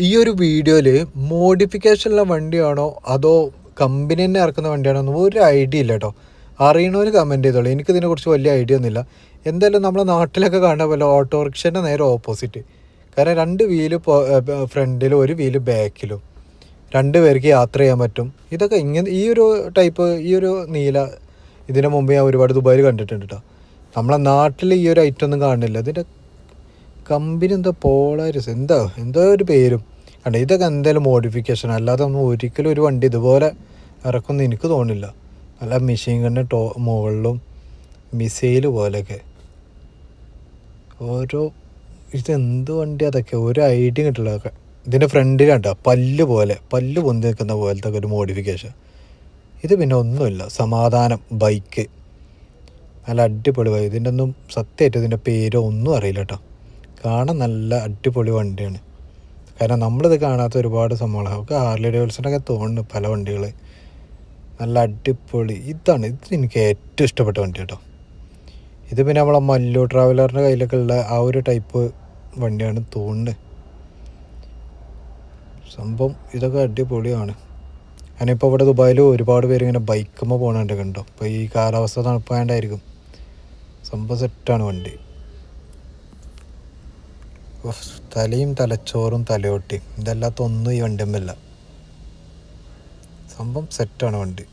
ഈ ഒരു വീഡിയോയിൽ മോഡിഫിക്കേഷനുള്ള വണ്ടിയാണോ അതോ കമ്പനി തന്നെ ഇറക്കുന്ന വണ്ടിയാണോ എന്ന് ഒരു ഐഡിയ ഇല്ല കേട്ടോ. അറിയണവർ കമൻറ്റ് ചെയ്തോളൂ. എനിക്കിതിനെക്കുറിച്ച് വലിയ ഐഡിയ ഒന്നുമില്ല. എന്തായാലും നമ്മളെ നാട്ടിലൊക്കെ കാണുന്ന പോലെ ഓട്ടോറിക്ഷൻ്റെ നേരെ ഓപ്പോസിറ്റ്. കാരണം 2 വീല് ഫ്രണ്ടിലും 1 വീല് ബാക്കിലും 2 പേർക്ക് യാത്ര ചെയ്യാൻ പറ്റും. ഇതൊക്കെ ഇങ്ങനെ ഈ ഒരു ടൈപ്പ് ഈ ഒരു നീല ഇതിന് മുമ്പ് ഞാൻ ഒരുപാട് ദുബായിൽ കണ്ടിട്ടുണ്ട് കേട്ടോ. നമ്മളെ നാട്ടിൽ ഈ ഒരു ഐറ്റം ഒന്നും കാണുന്നില്ല. ഇതിൻ്റെ കമ്പനി എന്താ പോളാരിസ് എന്തോ ഒരു പേരും കണ്ട. ഇതൊക്കെ എന്തായാലും മോഡിഫിക്കേഷൻ, അല്ലാതെ ഒന്നും ഒരിക്കലും ഒരു വണ്ടി ഇതുപോലെ ഇറക്കുമെന്ന് എനിക്ക് തോന്നുന്നില്ല. നല്ല മെഷീൻ ഗണ്ണ് മുകളിലും മിസൈൽ പോലെയൊക്കെ ഓരോ ഇതെന്ത് വണ്ടി അതൊക്കെ ഒരു ഐഡിയ കിട്ടില്ല. ഇതിൻ്റെ ഫ്രണ്ടിലാണ്ട പല്ല് പൊന്തി നിൽക്കുന്ന പോലത്തെ ഒരു മോഡിഫിക്കേഷൻ. ഇത് പിന്നെ ഒന്നുമില്ല, സമാധാനം ബൈക്ക് നല്ല അടിപൊളി ബൈക്ക്. ഇതിൻ്റെ ഒന്നും സത്യമായിട്ട് ഇതിൻ്റെ പേരോ ഒന്നും അറിയില്ല കേട്ടോ. കാണാൻ നല്ല അടിപൊളി വണ്ടിയാണ്. കാരണം നമ്മളിത് കാണാത്ത ഒരുപാട് സംഭവങ്ങളാണ്. നമുക്ക് ഹാർലി ഡേവിഡ്സണൊക്കെ തോന്നുന്നു പല വണ്ടികൾ നല്ല അടിപൊളി. ഇത് എനിക്ക് ഏറ്റവും ഇഷ്ടപ്പെട്ട വണ്ടി കേട്ടോ. ഇത് പിന്നെ നമ്മളെ മല്ലു ട്രാവലറിൻ്റെ കയ്യിലൊക്കെ ഉള്ള ആ ഒരു ടൈപ്പ് വണ്ടിയാണ് തോന്നുന്നത്. സംഭവം ഇതൊക്കെ അടിപൊളിയാണ്. കാരണം ഇപ്പോൾ ഇവിടെ ദുബായിൽ ഒരുപാട് പേര് ഇങ്ങനെ ബൈക്കുമ്പോൾ പോകണുണ്ട് കണ്ടോ. ഇപ്പോൾ ഈ കാലാവസ്ഥ തണുപ്പായതുകൊണ്ടായിരിക്കും. സംഭവം സെറ്റാണ് വണ്ടി. തലയും തലച്ചോറും തലയോട്ടിയും ഇതല്ലാത്ത ഒന്നും ഈ വണ്ടിയല്ല. സംഭവം സെറ്റാണ് വണ്ടി.